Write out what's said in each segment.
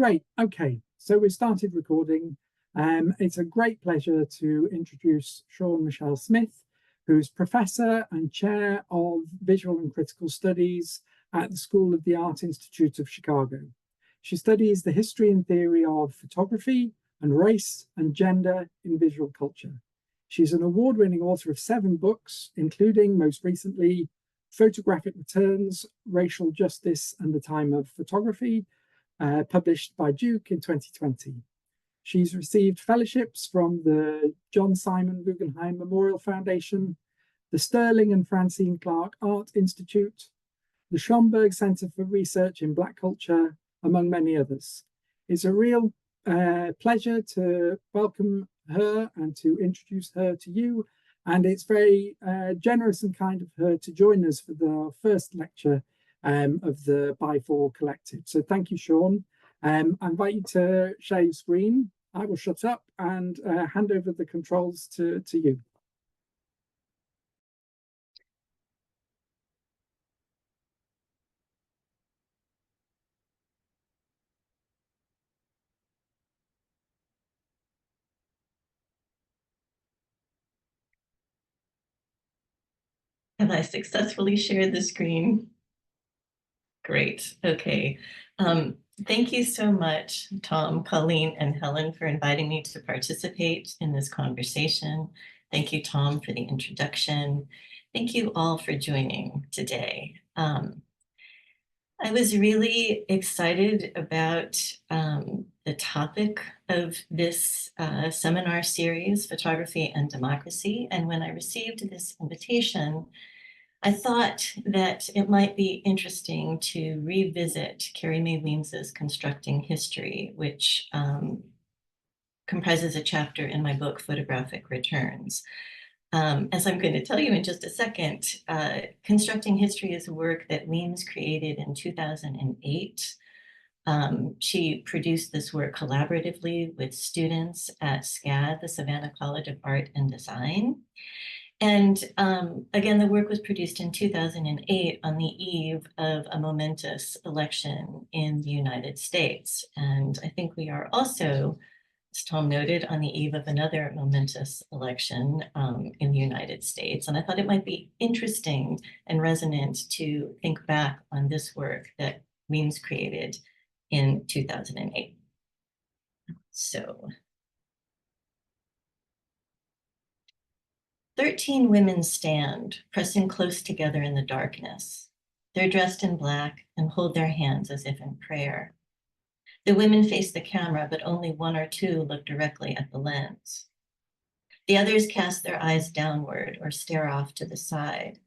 Great. Okay, so we started recording. It's a great pleasure to introduce Shawn Michelle Smith, who's Professor and Chair of Visual and Critical Studies at the School of the Art Institute of Chicago. She studies the history and theory of photography and race and gender in visual culture. She's an award-winning author of 7 books, including most recently Photographic Returns, Racial Justice and the Time of Photography, published by Duke in 2020. She's received fellowships from the John Simon Guggenheim Memorial Foundation, the Sterling and Francine Clark Art Institute, the Schomburg Center for Research in Black Culture, among many others. It's a real pleasure to welcome her and to introduce her to you. And it's very generous and kind of her to join us for the first lecture of the By4 Collective. So thank you, Shawn. I invite you to share your screen. I will shut up and hand over the controls to you. Have I successfully shared the screen? Great. Okay. Thank you so much, Tom, Colleen, and Helen, for inviting me to participate in this conversation. Thank you, Tom, for the introduction. Thank you all for joining today. I was really excited about the topic of this seminar series, Photography and Democracy. And when I received this invitation, I thought that it might be interesting to revisit Carrie Mae Weems's Constructing History, which comprises a chapter in my book, Photographic Returns. As I'm going to tell you in just a second, Constructing History is a work that Weems created in 2008. She produced this work collaboratively with students at SCAD, the Savannah College of Art and Design. And again, the work was produced in 2008 on the eve of a momentous election in the United States. And I think we are also, as Tom noted, on the eve of another momentous election in the United States. And I thought it might be interesting and resonant to think back on this work that Weems created in 2008. So 13 women stand, pressing close together in the darkness. They're dressed in black and hold their hands as if in prayer. The women face the camera, but only 1 or 2 look directly at the lens. The others cast their eyes downward or stare off to the side.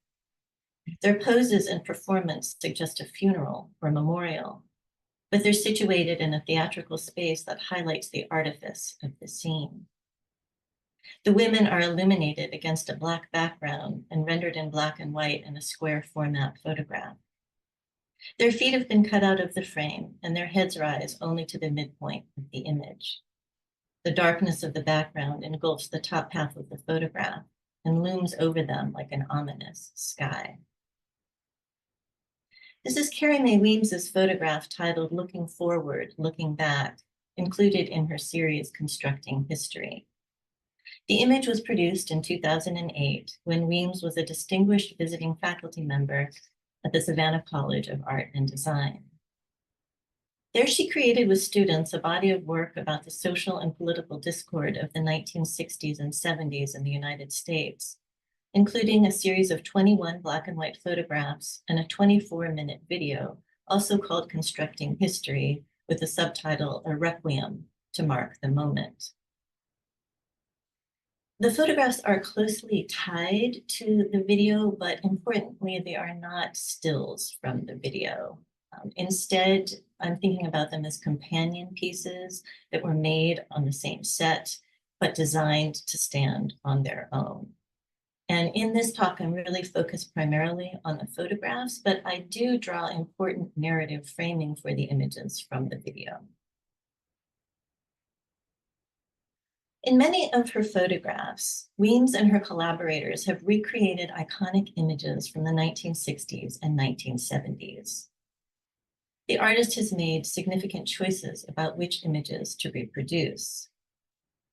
Their poses and performance suggest a funeral or memorial, but they're situated in a theatrical space that highlights the artifice of the scene. The women are illuminated against a black background and rendered in black and white in a square format photograph. Their feet have been cut out of the frame and their heads rise only to the midpoint of the image. The darkness of the background engulfs the top half of the photograph and looms over them like an ominous sky. This is Carrie Mae Weems's photograph titled Looking Forward, Looking Back, included in her series Constructing History. The image was produced in 2008 when Weems was a distinguished visiting faculty member at the Savannah College of Art and Design. There she created with students a body of work about the social and political discord of the 1960s and 70s in the United States, including a series of 21 black and white photographs and a 24-minute video, also called Constructing History, with the subtitle A Requiem to mark the moment. The photographs are closely tied to the video, but importantly, they are not stills from the video. Instead, I'm thinking about them as companion pieces that were made on the same set, but designed to stand on their own. And in this talk, I'm really focused primarily on the photographs, but I do draw important narrative framing for the images from the video. In many of her photographs, Weems and her collaborators have recreated iconic images from the 1960s and 1970s. The artist has made significant choices about which images to reproduce.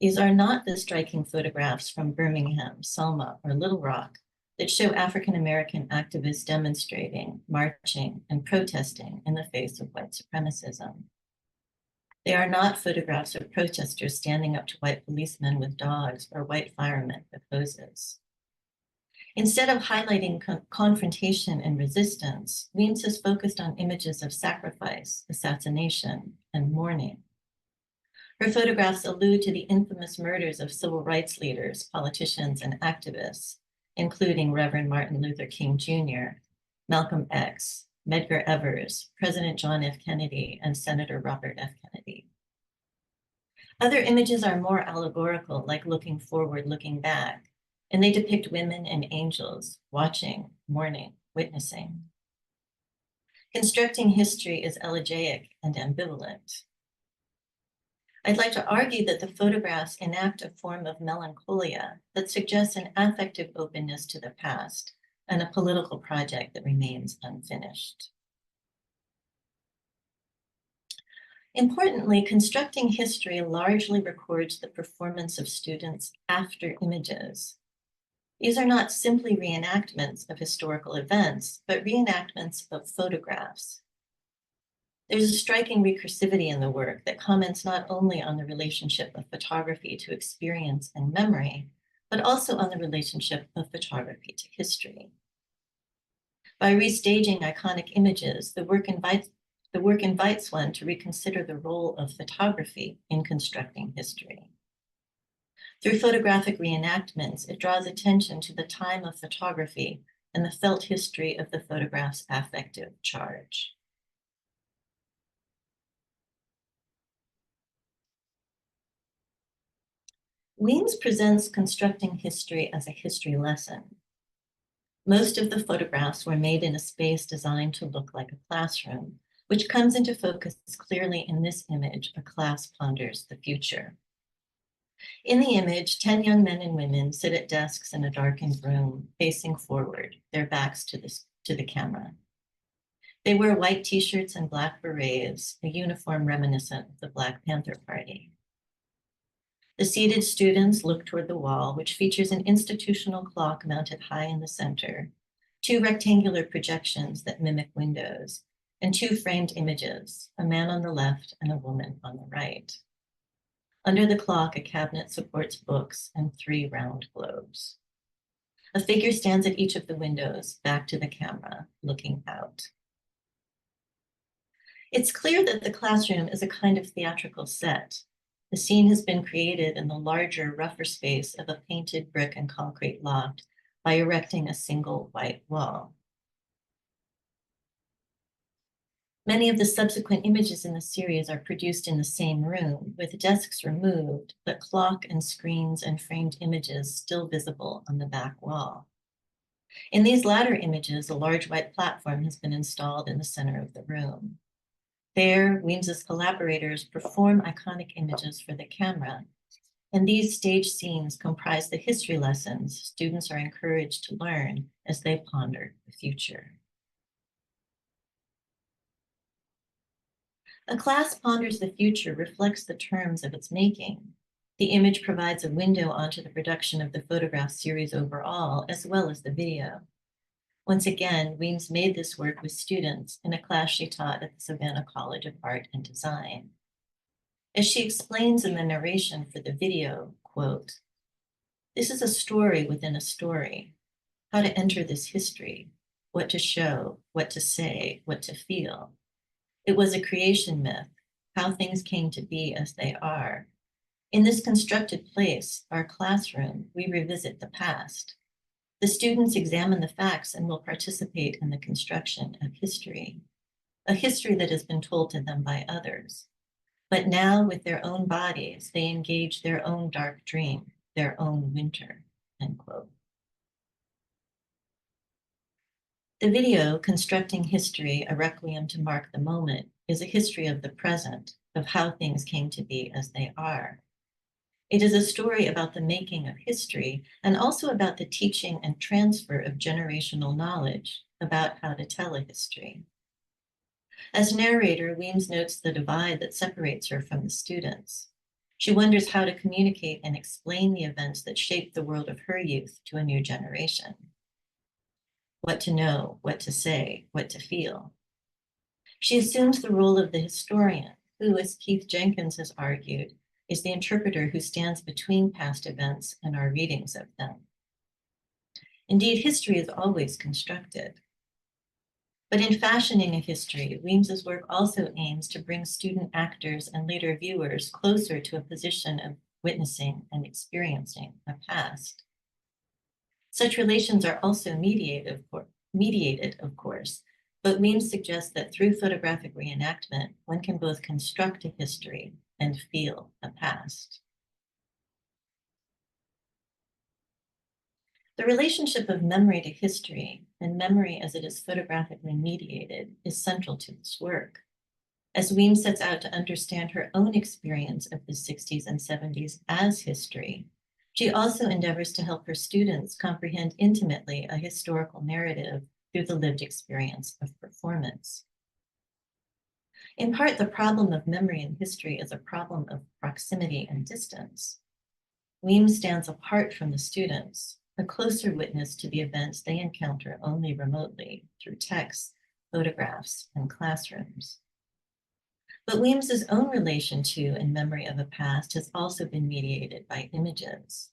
These are not the striking photographs from Birmingham, Selma, or Little Rock that show African-American activists demonstrating, marching, and protesting in the face of white supremacism. They are not photographs of protesters standing up to white policemen with dogs or white firemen with hoses. Instead of highlighting confrontation and resistance, Weems has focused on images of sacrifice, assassination, and mourning. Her photographs allude to the infamous murders of civil rights leaders, politicians, and activists, including Reverend Martin Luther King Jr., Malcolm X, Medgar Evers, President John F. Kennedy, and Senator Robert F. Kennedy. Other images are more allegorical, like Looking Forward, Looking Back, and they depict women and angels watching, mourning, witnessing. Constructing history is elegiac and ambivalent. I'd like to argue that the photographs enact a form of melancholia that suggests an affective openness to the past and a political project that remains unfinished. Importantly, constructing history largely records the performance of students after images. These are not simply reenactments of historical events, but reenactments of photographs. There's a striking recursivity in the work that comments not only on the relationship of photography to experience and memory, but also on the relationship of photography to history. By restaging iconic images, the work invites one to reconsider the role of photography in constructing history. Through photographic reenactments, it draws attention to the time of photography and the felt history of the photograph's affective charge. Weems presents constructing history as a history lesson. Most of the photographs were made in a space designed to look like a classroom, which comes into focus clearly in this image, A Class Ponders the Future. In the image, 10 young men and women sit at desks in a darkened room, facing forward, their backs to the camera. They wear white t-shirts and black berets, a uniform reminiscent of the Black Panther Party. The seated students look toward the wall, which features an institutional clock mounted high in the center, 2 rectangular projections that mimic windows, and 2 framed images, a man on the left and a woman on the right. Under the clock, a cabinet supports books and 3 round globes. A figure stands at each of the windows, back to the camera, looking out. It's clear that the classroom is a kind of theatrical set. The scene has been created in the larger, rougher space of a painted brick and concrete loft by erecting a single white wall. Many of the subsequent images in the series are produced in the same room, with desks removed, but clock and screens and framed images still visible on the back wall. In these latter images, a large white platform has been installed in the center of the room. There, Weems's collaborators perform iconic images for the camera, and these stage scenes comprise the history lessons students are encouraged to learn as they ponder the future. A Class Ponders the Future reflects the terms of its making. The image provides a window onto the production of the photograph series overall, as well as the video. Once again, Weems made this work with students in a class she taught at the Savannah College of Art and Design. As she explains in the narration for the video, quote, "This is a story within a story. How to enter this history, what to show, what to say, what to feel. It was a creation myth, how things came to be as they are. In this constructed place, our classroom, we revisit the past. The students examine the facts and will participate in the construction of history, a history that has been told to them by others. But now with their own bodies, they engage their own dark dream, their own winter," end quote. The video, Constructing History, A Requiem to Mark the Moment, is a history of the present, of how things came to be as they are. It is a story about the making of history and also about the teaching and transfer of generational knowledge about how to tell a history. As narrator, Weems notes the divide that separates her from the students. She wonders how to communicate and explain the events that shaped the world of her youth to a new generation. What to know, what to say, what to feel. She assumes the role of the historian, who, as Keith Jenkins has argued, is the interpreter who stands between past events and our readings of them. Indeed, history is always constructed. But in fashioning a history, Weems's work also aims to bring student actors and later viewers closer to a position of witnessing and experiencing a past. Such relations are also mediated, of course, but Weems suggests that through photographic reenactment, one can both construct a history and feel a past. The relationship of memory to history and memory as it is photographically mediated is central to this work. As Weems sets out to understand her own experience of the 60s and 70s as history, she also endeavors to help her students comprehend intimately a historical narrative through the lived experience of performance. In part, the problem of memory in history is a problem of proximity and distance. Weems stands apart from the students, a closer witness to the events they encounter only remotely through texts, photographs, and classrooms. But Weems's own relation to and memory of a past has also been mediated by images.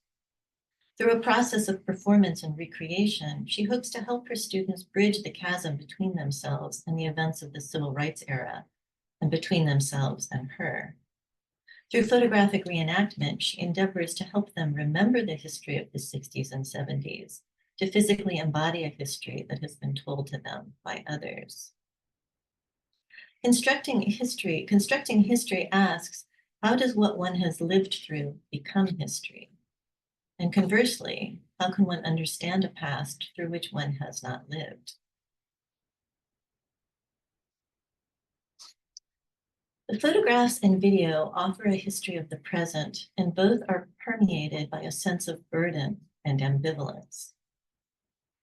Through a process of performance and recreation, she hopes to help her students bridge the chasm between themselves and the events of the civil rights era, and between themselves and her. Through photographic reenactment, she endeavors to help them remember the history of the 60s and 70s, to physically embody a history that has been told to them by others. Constructing history asks, how does what one has lived through become history? And conversely, how can one understand a past through which one has not lived? The photographs and video offer a history of the present, and both are permeated by a sense of burden and ambivalence.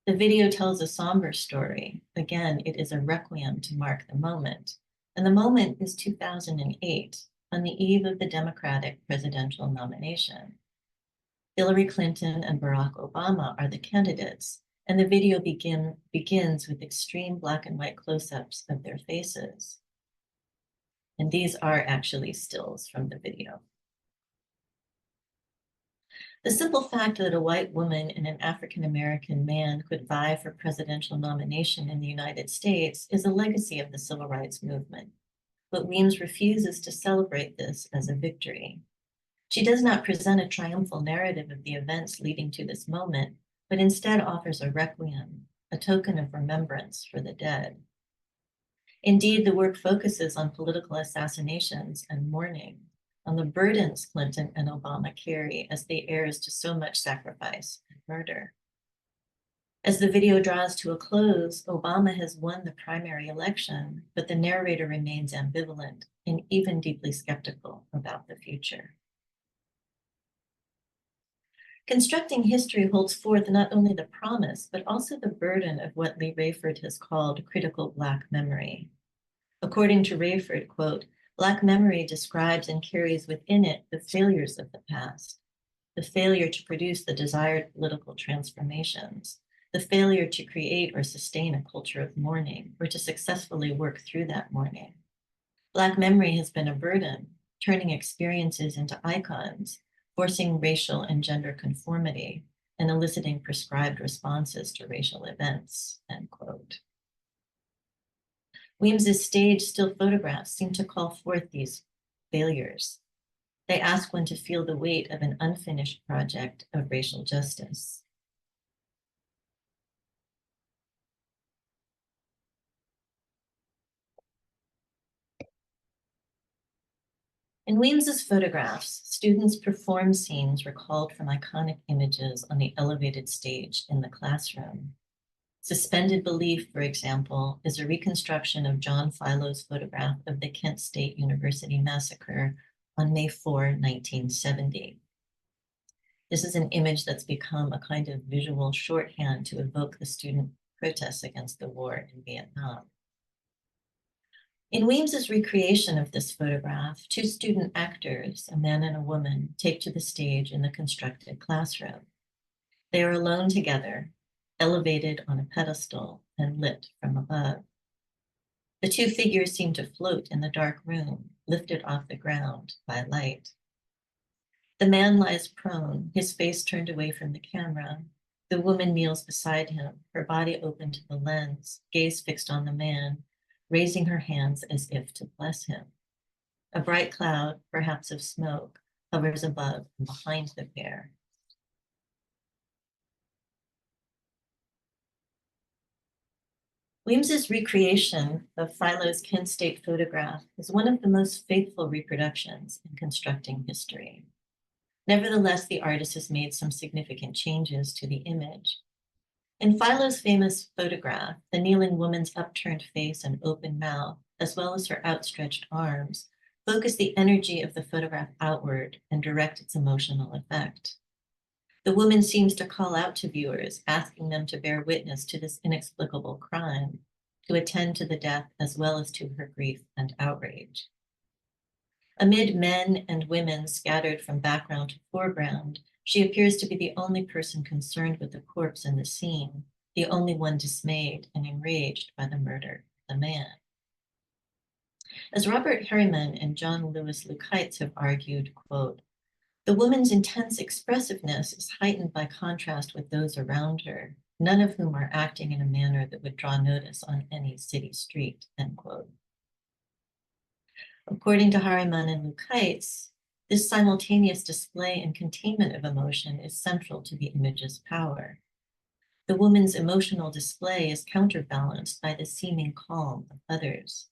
The video tells a somber story. Again, it is a requiem to mark the moment. And the moment is 2008, on the eve of the Democratic presidential nomination. Hillary Clinton and Barack Obama are the candidates, and the video begins with extreme black and white close-ups of their faces. And these are actually stills from the video. The simple fact that a white woman and an African-American man could vie for presidential nomination in the United States is a legacy of the civil rights movement. But Weems refuses to celebrate this as a victory. She does not present a triumphal narrative of the events leading to this moment, but instead offers a requiem, a token of remembrance for the dead. Indeed, the work focuses on political assassinations and mourning, on the burdens Clinton and Obama carry as the heirs to so much sacrifice and murder. As the video draws to a close, Obama has won the primary election, but the narrator remains ambivalent and even deeply skeptical about the future. Constructing history holds forth not only the promise, but also the burden of what Lee Rayford has called critical Black memory. According to Rayford, quote, Black memory describes and carries within it the failures of the past, the failure to produce the desired political transformations, the failure to create or sustain a culture of mourning, or to successfully work through that mourning. Black memory has been a burden, turning experiences into icons, forcing racial and gender conformity, and eliciting prescribed responses to racial events, end quote. Weems's staged still photographs seem to call forth these failures. They ask one to feel the weight of an unfinished project of racial justice. In Weems's photographs, students perform scenes recalled from iconic images on the elevated stage in the classroom. Suspended Belief, for example, is a reconstruction of John Filo's photograph of the Kent State University massacre on May 4, 1970. This is an image that's become a kind of visual shorthand to evoke the student protests against the war in Vietnam. In Weems's recreation of this photograph, two student actors, a man and a woman, take to the stage in the constructed classroom. They are alone together, elevated on a pedestal and lit from above. The two figures seem to float in the dark room, lifted off the ground by light. The man lies prone, his face turned away from the camera. The woman kneels beside him, her body open to the lens, gaze fixed on the man, raising her hands as if to bless him. A bright cloud, perhaps of smoke, hovers above and behind the pair. Weems's recreation of Philo's Kent State photograph is one of the most faithful reproductions in constructing history. Nevertheless, the artist has made some significant changes to the image. In Philo's famous photograph, the kneeling woman's upturned face and open mouth, as well as her outstretched arms, focus the energy of the photograph outward and direct its emotional effect. The woman seems to call out to viewers, asking them to bear witness to this inexplicable crime, to attend to the death as well as to her grief and outrage. Amid men and women scattered from background to foreground, she appears to be the only person concerned with the corpse in the scene, the only one dismayed and enraged by the murder of the man. As Robert Harriman and John Lewis Lukacs have argued, quote, "The woman's intense expressiveness is heightened by contrast with those around her, none of whom are acting in a manner that would draw notice on any city street," end quote. According to Harriman and Lukacs, this simultaneous display and containment of emotion is central to the image's power. The woman's emotional display is counterbalanced by the seeming calm of others.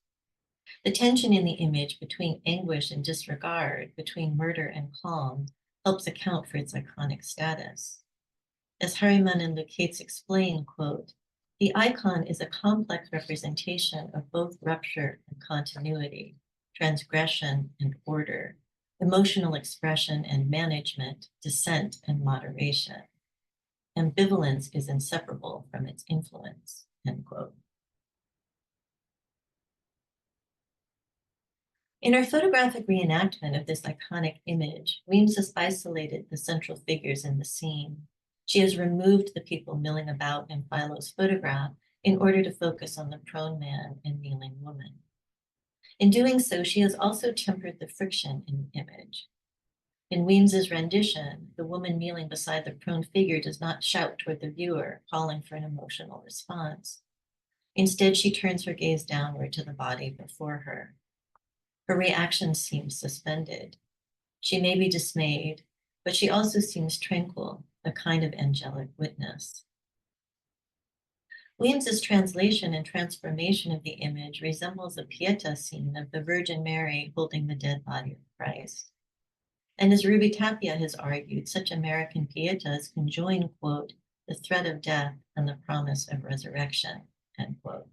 The tension in the image between anguish and disregard, between murder and calm, helps account for its iconic status. As Harriman and Lukacs explain, quote, "The icon is a complex representation of both rupture and continuity, transgression and order, emotional expression and management, dissent and moderation. Ambivalence is inseparable from its influence," end quote. In her photographic reenactment of this iconic image, Weems has isolated the central figures in the scene. She has removed the people milling about in Philo's photograph in order to focus on the prone man and kneeling woman. In doing so, she has also tempered the friction in the image. In Weems's rendition, the woman kneeling beside the prone figure does not shout toward the viewer, calling for an emotional response. Instead, she turns her gaze downward to the body before her. Her reaction seems suspended. She may be dismayed, but she also seems tranquil, a kind of angelic witness. Weems's translation and transformation of the image resembles a Pietà scene of the Virgin Mary holding the dead body of Christ. And as Ruby Tapia has argued, such American Pietas conjoin, quote, "the threat of death and the promise of resurrection," end quote.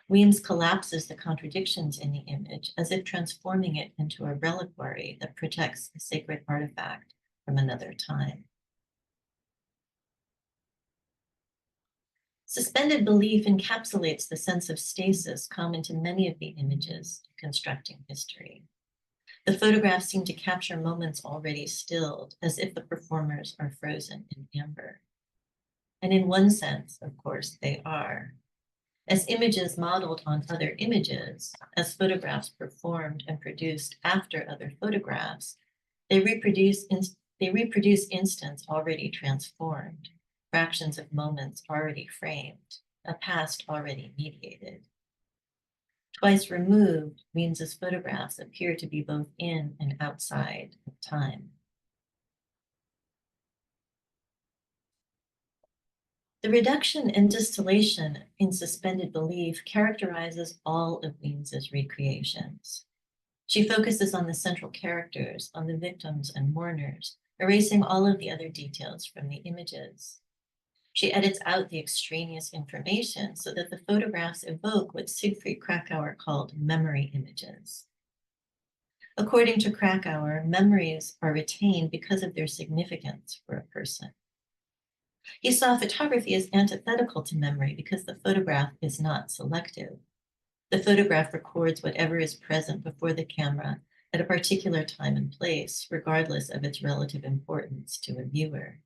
Weems collapses the contradictions in the image as if transforming it into a reliquary that protects a sacred artifact from another time. Suspended belief encapsulates the sense of stasis common to many of the images constructing history. The photographs seem to capture moments already stilled, as if the performers are frozen in amber. And in one sense, of course, they are. As images modeled on other images, as photographs performed and produced after other photographs, they reproduce instants already transformed, fractions of moments already framed, a past already mediated. Twice removed, Weems's photographs appear to be both in and outside of time. The reduction and distillation in suspended belief characterizes all of Weems's recreations. She focuses on the central characters, on the victims and mourners, erasing all of the other details from the images. She edits out the extraneous information so that the photographs evoke what Siegfried Kracauer called memory images. According to Kracauer, memories are retained because of their significance for a person. He saw photography as antithetical to memory because the photograph is not selective. The photograph records whatever is present before the camera at a particular time and place, regardless of its relative importance to a viewer.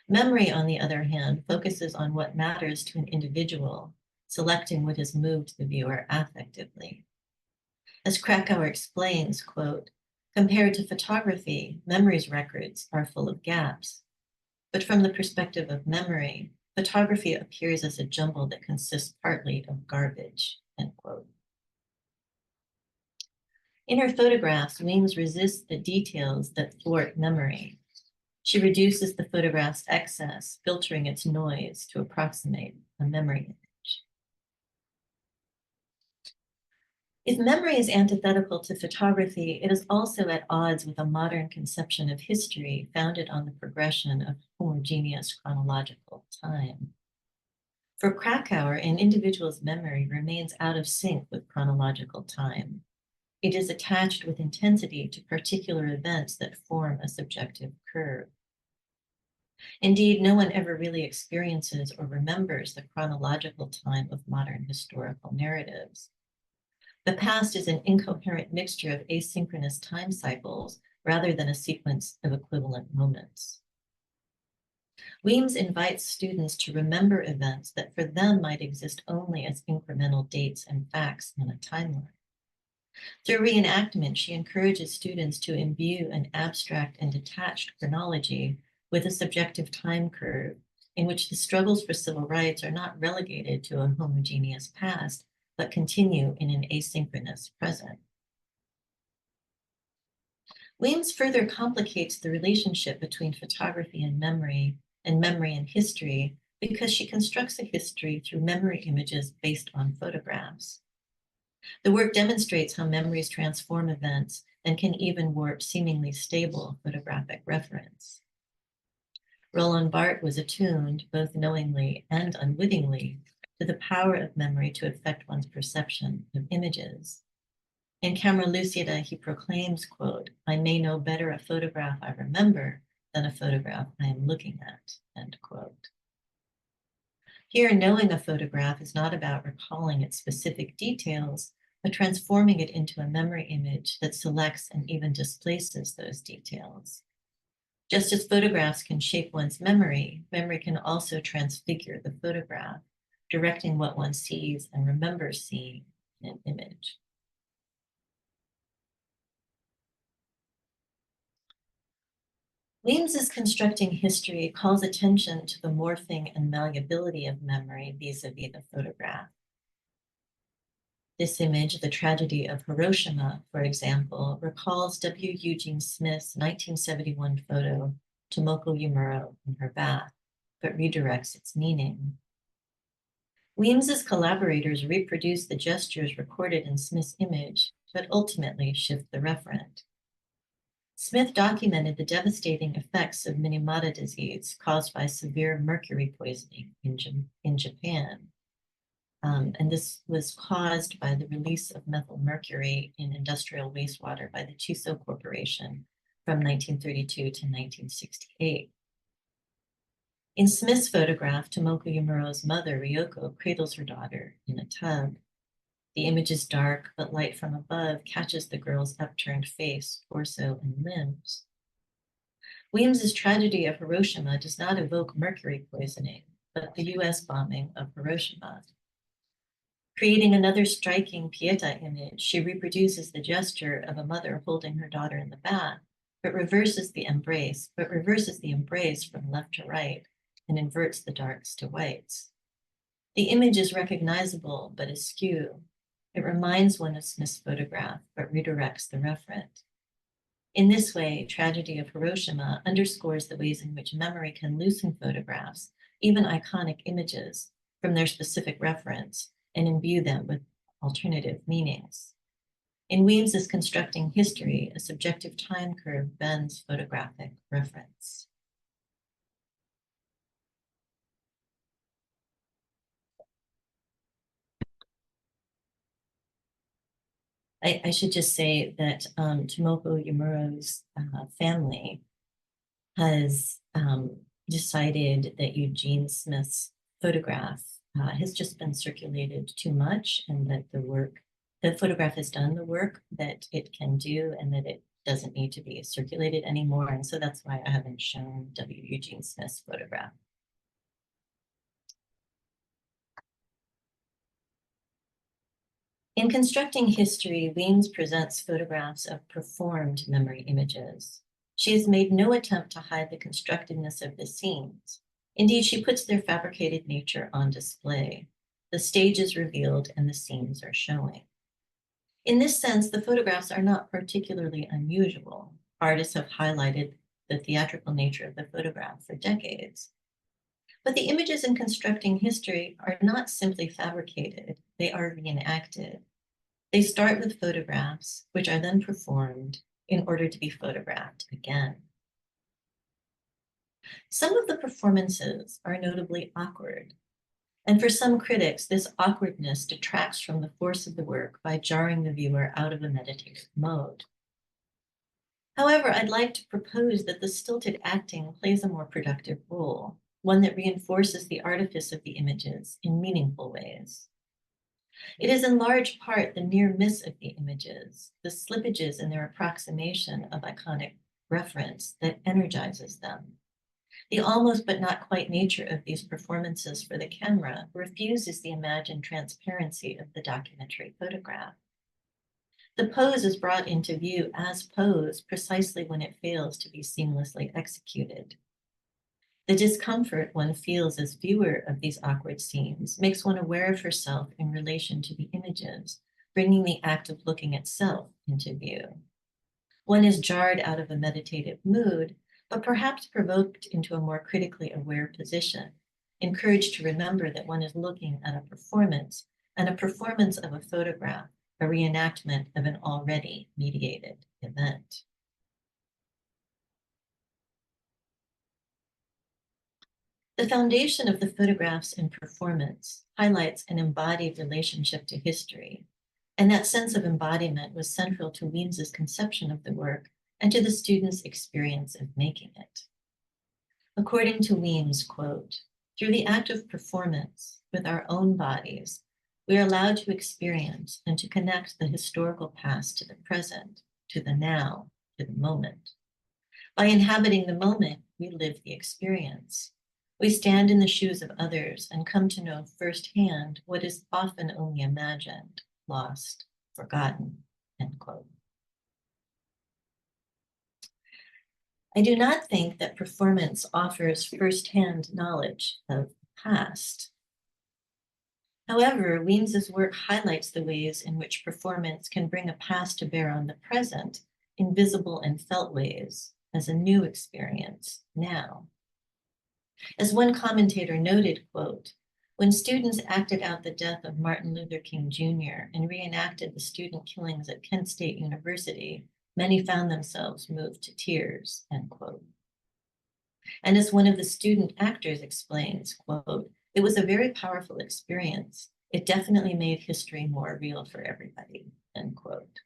Memory, on the other hand, focuses on what matters to an individual, selecting what has moved the viewer affectively. As Krakauer explains, quote, compared to photography, memory's records are full of gaps. But from the perspective of memory, photography appears as a jumble that consists partly of garbage, end quote. In her photographs, Weems resists the details that thwart memory. She reduces the photograph's excess, filtering its noise to approximate a memory image. If memory is antithetical to photography, it is also at odds with a modern conception of history founded on the progression of homogeneous chronological time. For Krakauer, an individual's memory remains out of sync with chronological time. It is attached with intensity to particular events that form a subjective curve. Indeed, no one ever really experiences or remembers the chronological time of modern historical narratives. The past is an incoherent mixture of asynchronous time cycles rather than a sequence of equivalent moments. Weems invites students to remember events that for them might exist only as incremental dates and facts in a timeline. Through reenactment, she encourages students to imbue an abstract and detached chronology with a subjective time curve in which the struggles for civil rights are not relegated to a homogeneous past, but continue in an asynchronous present. Weems further complicates the relationship between photography and memory and history because she constructs a history through memory images based on photographs. The work demonstrates how memories transform events and can even warp seemingly stable photographic reference. Roland Barthes was attuned, both knowingly and unwittingly, to the power of memory to affect one's perception of images. In Camera Lucida, he proclaims, quote, I may know better a photograph I remember than a photograph I am looking at, end quote. Here, knowing a photograph is not about recalling its specific details, but transforming it into a memory image that selects and even displaces those details. Just as photographs can shape one's memory, memory can also transfigure the photograph, directing what one sees and remembers seeing in an image. Weems's constructing history calls attention to the morphing and malleability of memory vis-a-vis the photograph. This image, the tragedy of Hiroshima, for example, recalls W. Eugene Smith's 1971 photo, Tomoko Yamuro in her bath, but redirects its meaning. Weems's collaborators reproduce the gestures recorded in Smith's image, but ultimately shift the referent. Smith documented the devastating effects of Minamata disease caused by severe mercury poisoning in Japan. And this was caused by the release of methyl mercury in industrial wastewater by the Chiso Corporation from 1932 to 1968. In Smith's photograph, Tomoko Yamuro's mother, Ryoko, cradles her daughter in a tub. The image is dark, but light from above catches the girl's upturned face, torso, and limbs. Weems's tragedy of Hiroshima does not evoke mercury poisoning, but the US bombing of Hiroshima. Creating another striking Pieta image, she reproduces the gesture of a mother holding her daughter in the bath, but reverses the embrace from left to right and inverts the darks to whites. The image is recognizable, but askew. It reminds one of Smith's photograph, but redirects the referent. In this way, Tragedy of Hiroshima underscores the ways in which memory can loosen photographs, even iconic images, from their specific reference and imbue them with alternative meanings. In Weems's constructing history, a subjective time curve bends photographic reference. I should just say that Tomoko Yamuro's family has decided that Eugene Smith's photograph has just been circulated too much, and that the photograph has done the work that it can do, and that it doesn't need to be circulated anymore. And so that's why I haven't shown W. Eugene Smith's photograph. In Constructing History, Weems presents photographs of performed memory images. She has made no attempt to hide the constructedness of the scenes. Indeed, she puts their fabricated nature on display. The stage is revealed and the scenes are showing. In this sense, the photographs are not particularly unusual. Artists have highlighted the theatrical nature of the photograph for decades. But the images in Constructing History are not simply fabricated, they are reenacted. They start with photographs, which are then performed in order to be photographed again. Some of the performances are notably awkward, and for some critics, this awkwardness detracts from the force of the work by jarring the viewer out of a meditative mode. However, I'd like to propose that the stilted acting plays a more productive role, one that reinforces the artifice of the images in meaningful ways. It is in large part the near miss of the images, the slippages in their approximation of iconic reference that energizes them. The almost but not quite nature of these performances for the camera refuses the imagined transparency of the documentary photograph. The pose is brought into view as pose precisely when it fails to be seamlessly executed. The discomfort one feels as viewer of these awkward scenes makes one aware of herself in relation to the images, bringing the act of looking at self into view. One is jarred out of a meditative mood, but perhaps provoked into a more critically aware position, encouraged to remember that one is looking at a performance, and a performance of a photograph, a reenactment of an already mediated event. The foundation of the photographs in performance highlights an embodied relationship to history, and that sense of embodiment was central to Weems's conception of the work and to the student's experience of making it. According to Weems, quote, "Through the act of performance with our own bodies, we are allowed to experience and to connect the historical past to the present, to the now, to the moment. By inhabiting the moment, we live the experience. We stand in the shoes of others and come to know firsthand what is often only imagined, lost, forgotten," end quote. I do not think that performance offers firsthand knowledge of the past. However, Weems's work highlights the ways in which performance can bring a past to bear on the present in visible and felt ways as a new experience now. As one commentator noted, quote, "When students acted out the death of Martin Luther King Jr. and reenacted the student killings at Kent State University, many found themselves moved to tears," end quote. And as one of the student actors explains, quote, "It was a very powerful experience. It definitely made history more real for everybody," end quote.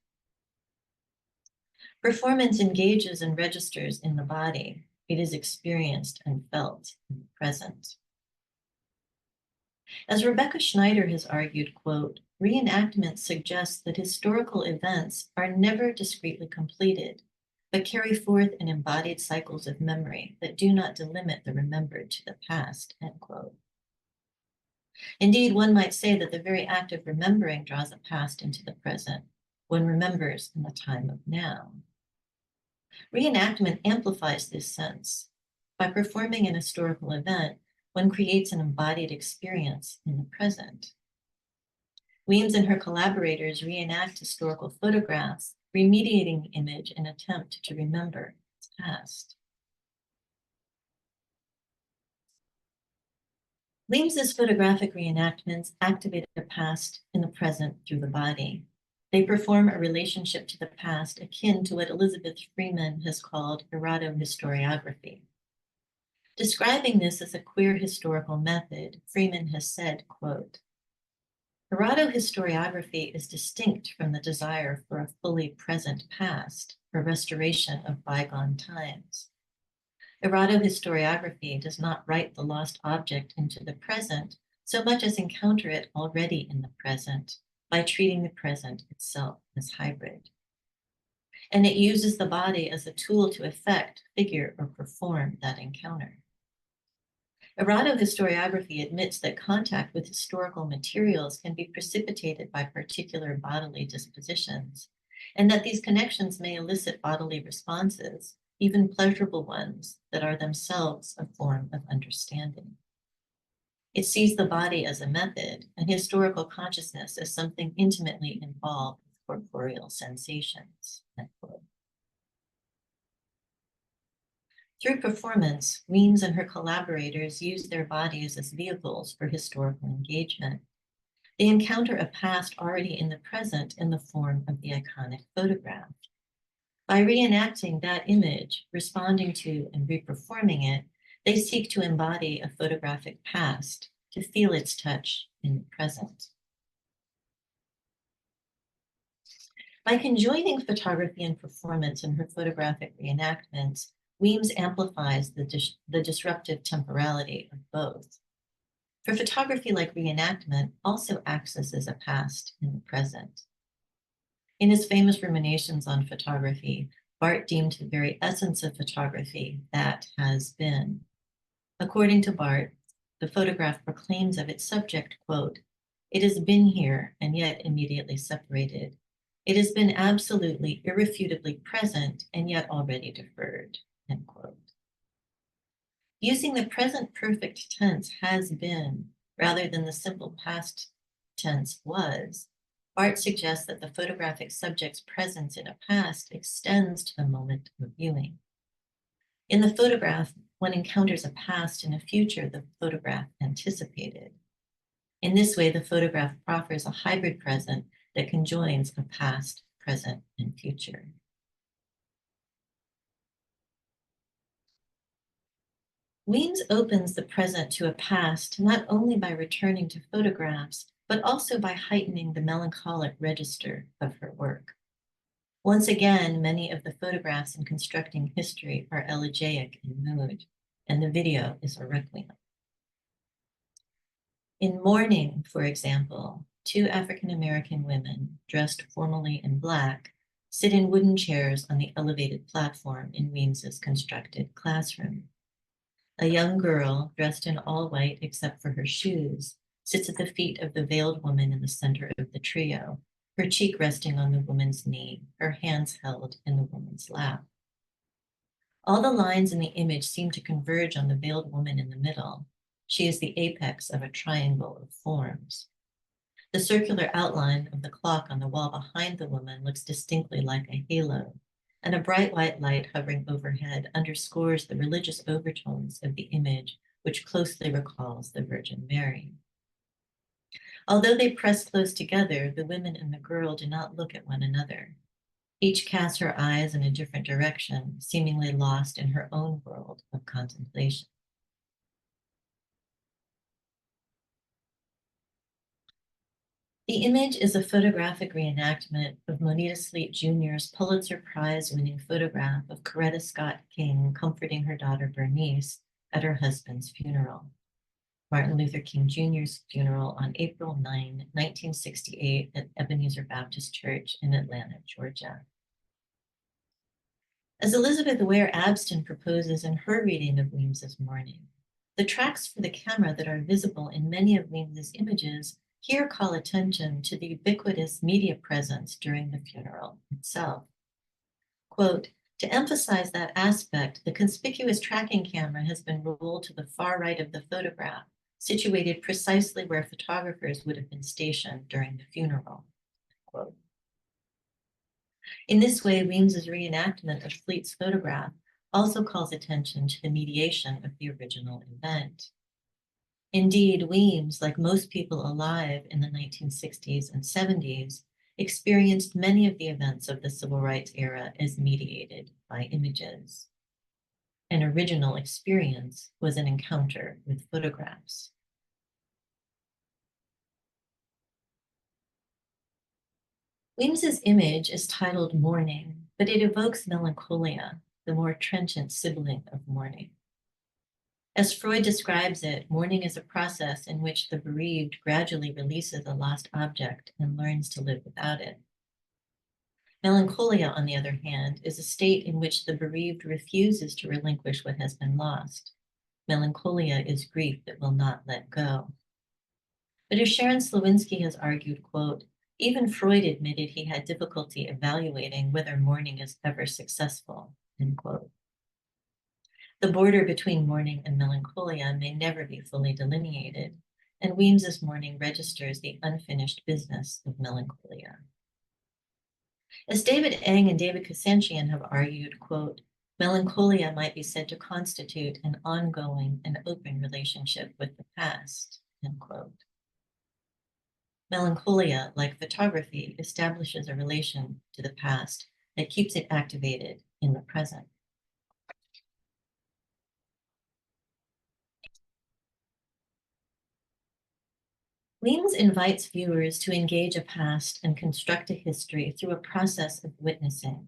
Performance engages and registers in the body. It is experienced and felt in the present. As Rebecca Schneider has argued, quote, "Reenactment suggests that historical events are never discretely completed, but carry forth in embodied cycles of memory that do not delimit the remembered to the past," end quote. Indeed, one might say that the very act of remembering draws the past into the present. One remembers in the time of now. Reenactment amplifies this sense. By performing an historical event, one creates an embodied experience in the present. Weems and her collaborators reenact historical photographs, remediating the image in an attempt to remember its past. Weems's photographic reenactments activate the past in the present through the body. They perform a relationship to the past akin to what Elizabeth Freeman has called erratohistoriography. Describing this as a queer historical method, Freeman has said, quote, "Erratohistoriography is distinct from the desire for a fully present past, or restoration of bygone times. Erratohistoriography does not write the lost object into the present, so much as encounter it already in the present by treating the present itself as hybrid. And it uses the body as a tool to effect, figure, or perform that encounter. Erotohistoriography admits that contact with historical materials can be precipitated by particular bodily dispositions, and that these connections may elicit bodily responses, even pleasurable ones, that are themselves a form of understanding. It sees the body as a method and historical consciousness as something intimately involved with corporeal sensations. Through performance, Weems and her collaborators use their bodies as vehicles for historical engagement. They encounter a past already in the present in the form of the iconic photograph. By reenacting that image, responding to and reperforming it, they seek to embody a photographic past, to feel its touch in the present. By conjoining photography and performance in her photographic reenactments, Weems amplifies the disruptive temporality of both. For photography like reenactment also accesses a past in the present. In his famous ruminations on photography, Barth deemed the very essence of photography that has been. According to Barth, the photograph proclaims of its subject, quote, "It has been here and yet immediately separated. It has been absolutely, irrefutably present and yet already deferred," end quote. Using the present perfect tense has been rather than the simple past tense was, Barth suggests that the photographic subject's presence in a past extends to the moment of viewing. In the photograph, one encounters a past and a future the photograph anticipated. In this way, the photograph proffers a hybrid present that conjoins a past, present, and future. Weems opens the present to a past not only by returning to photographs, but also by heightening the melancholic register of her work. Once again, many of the photographs in constructing history are elegiac in mood, and the video is a requiem. In Mourning, for example, two African-American women, dressed formally in black, sit in wooden chairs on the elevated platform in Weems's constructed classroom. A young girl, dressed in all white except for her shoes, sits at the feet of the veiled woman in the center of the trio, her cheek resting on the woman's knee, her hands held in the woman's lap. All the lines in the image seem to converge on the veiled woman in the middle. She is the apex of a triangle of forms. The circular outline of the clock on the wall behind the woman looks distinctly like a halo, and a bright white light hovering overhead underscores the religious overtones of the image, which closely recalls the Virgin Mary. Although they press close together, the women and the girl do not look at one another. Each casts her eyes in a different direction, seemingly lost in her own world of contemplation. The image is a photographic reenactment of Moneta Sleet Jr.'s Pulitzer Prize-winning photograph of Coretta Scott King comforting her daughter Bernice at her husband's funeral, Martin Luther King Jr.'s funeral on April 9, 1968 at Ebenezer Baptist Church in Atlanta, Georgia. As Elizabeth Ware Abston proposes in her reading of Weems's Mourning, the tracks for the camera that are visible in many of Weems's images here call attention to the ubiquitous media presence during the funeral itself. Quote, "To emphasize that aspect, the conspicuous tracking camera has been rolled to the far right of the photograph, situated precisely where photographers would have been stationed during the funeral." Quote. In this way, Weems's reenactment of Fleet's photograph also calls attention to the mediation of the original event. Indeed, Weems, like most people alive in the 1960s and 70s, experienced many of the events of the civil rights era as mediated by images. An original experience was an encounter with photographs. Weems's image is titled Mourning, but it evokes melancholia, the more trenchant sibling of mourning. As Freud describes it, mourning is a process in which the bereaved gradually releases a lost object and learns to live without it. Melancholia, on the other hand, is a state in which the bereaved refuses to relinquish what has been lost. Melancholia is grief that will not let go. But as Sharon Slowinski has argued, quote, even Freud admitted he had difficulty evaluating whether mourning is ever successful, end quote. The border between mourning and melancholia may never be fully delineated, and Weems's mourning registers the unfinished business of melancholia. As David Eng and David Kasanshian have argued, quote, melancholia might be said to constitute an ongoing and open relationship with the past, end quote. Melancholia, like photography, establishes a relation to the past that keeps it activated in the present. Weems invites viewers to engage a past and construct a history through a process of witnessing.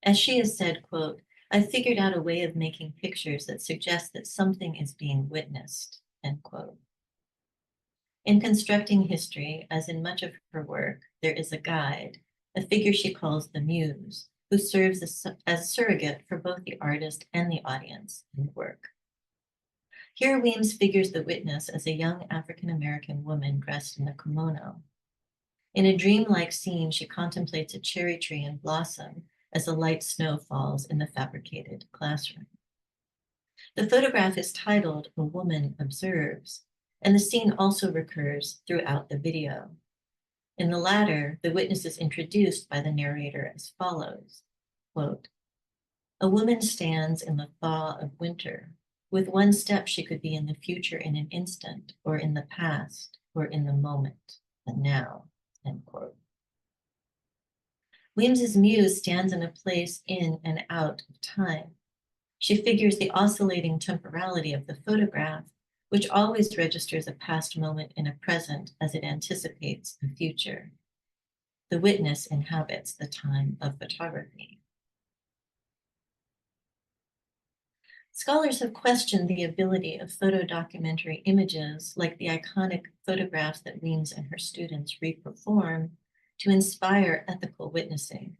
As she has said, quote, I've figured out a way of making pictures that suggest that something is being witnessed, end quote. In constructing history, as in much of her work, there is a guide, a figure she calls the muse, who serves as surrogate for both the artist and the audience in the work. Here, Weems figures the witness as a young African-American woman dressed in a kimono. In a dreamlike scene, she contemplates a cherry tree in blossom as a light snow falls in the fabricated classroom. The photograph is titled A Woman Observes, and the scene also recurs throughout the video. In the latter, the witness is introduced by the narrator as follows, quote, a woman stands in the thaw of winter. With one step, she could be in the future in an instant, or in the past, or in the moment, the now, end quote. Weems's muse stands in a place in and out of time. She figures the oscillating temporality of the photograph, which always registers a past moment in a present as it anticipates a future. The witness inhabits the time of photography. Scholars have questioned the ability of photodocumentary images, like the iconic photographs that Weems and her students reperform, to inspire ethical witnessing.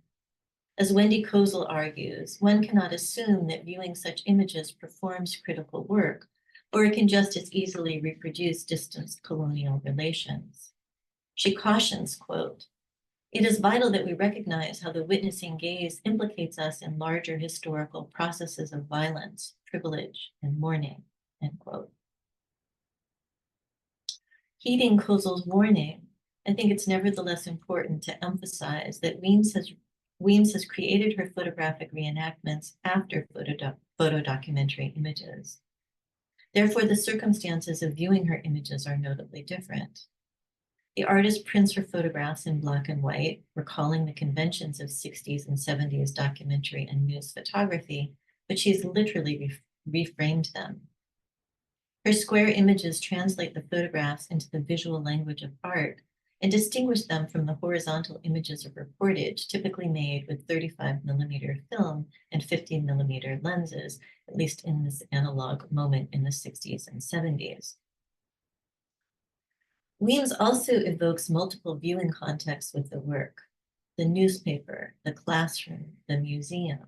As Wendy Kozel argues, one cannot assume that viewing such images performs critical work, or it can just as easily reproduce distanced colonial relations. She cautions, quote, it is vital that we recognize how the witnessing gaze implicates us in larger historical processes of violence, privilege, and mourning, end quote. Heeding Kozel's warning, I think it's nevertheless important to emphasize that Weems has created her photographic reenactments after photodocumentary images. Therefore, the circumstances of viewing her images are notably different. The artist prints her photographs in black and white, recalling the conventions of 60s and 70s documentary and news photography, but she's literally reframed them. Her square images translate the photographs into the visual language of art and distinguish them from the horizontal images of reportage typically made with 35mm film and 50mm lenses, at least in this analog moment in the 60s and 70s. Weems also evokes multiple viewing contexts with the work: the newspaper, the classroom, the museum,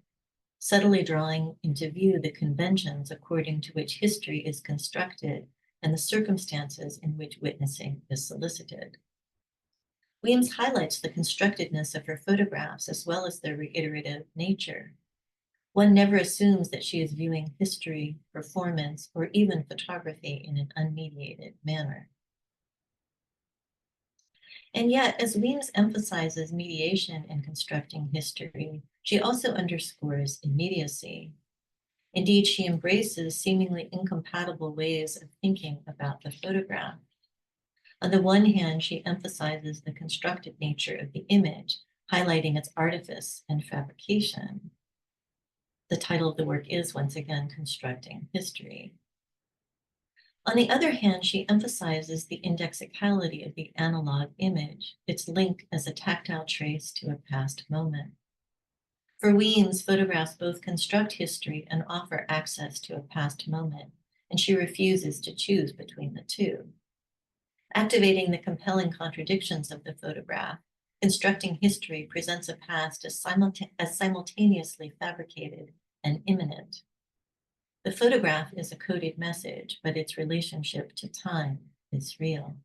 subtly drawing into view the conventions according to which history is constructed and the circumstances in which witnessing is solicited. Weems highlights the constructedness of her photographs as well as their reiterative nature. One never assumes that she is viewing history, performance, or even photography in an unmediated manner. And yet, as Weems emphasizes mediation in constructing history, she also underscores immediacy. Indeed, she embraces seemingly incompatible ways of thinking about the photograph. On the one hand, she emphasizes the constructed nature of the image, highlighting its artifice and fabrication. The title of the work is, once again, Constructing History. On the other hand, she emphasizes the indexicality of the analog image, its link as a tactile trace to a past moment. For Weems, photographs both construct history and offer access to a past moment, and she refuses to choose between the two. Activating the compelling contradictions of the photograph, constructing history presents a past as simultaneously fabricated and imminent. The photograph is a coded message, but its relationship to time is real.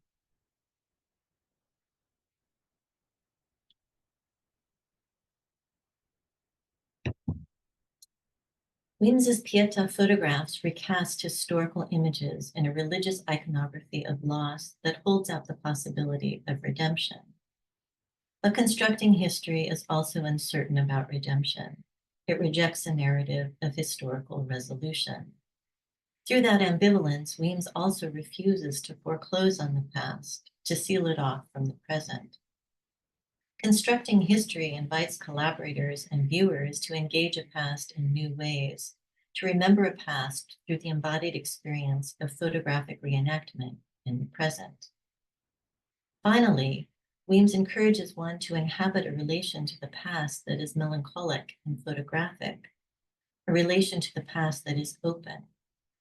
Weems's Pieta photographs recast historical images in a religious iconography of loss that holds out the possibility of redemption. But constructing history is also uncertain about redemption. It rejects a narrative of historical resolution. Through that ambivalence, Weems also refuses to foreclose on the past, to seal it off from the present. Constructing history invites collaborators and viewers to engage a past in new ways, to remember a past through the embodied experience of photographic reenactment in the present. Finally, Weems encourages one to inhabit a relation to the past that is melancholic and photographic, a relation to the past that is open,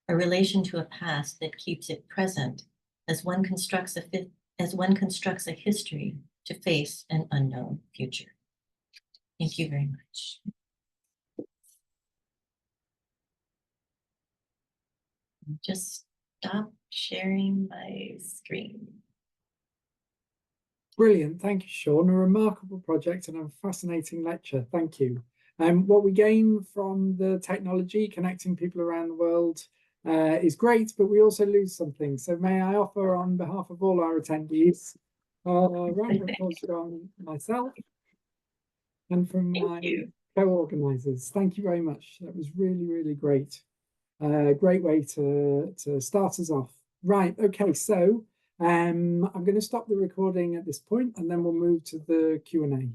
a relation to a past that keeps it present as one constructs a history to face an unknown future. Thank you very much. Just stop sharing my screen. Brilliant. Thank you, Shawn. A remarkable project and a fascinating lecture. Thank you. What we gain from the technology, connecting people around the world, is great, but we also lose something. So may I offer on behalf of all our attendees a round of applause from myself and from my co-organizers. Thank you very much. That was really, really great. Great way to start us off. Right, okay, so I'm going to stop the recording at this point and then we'll move to the Q&A.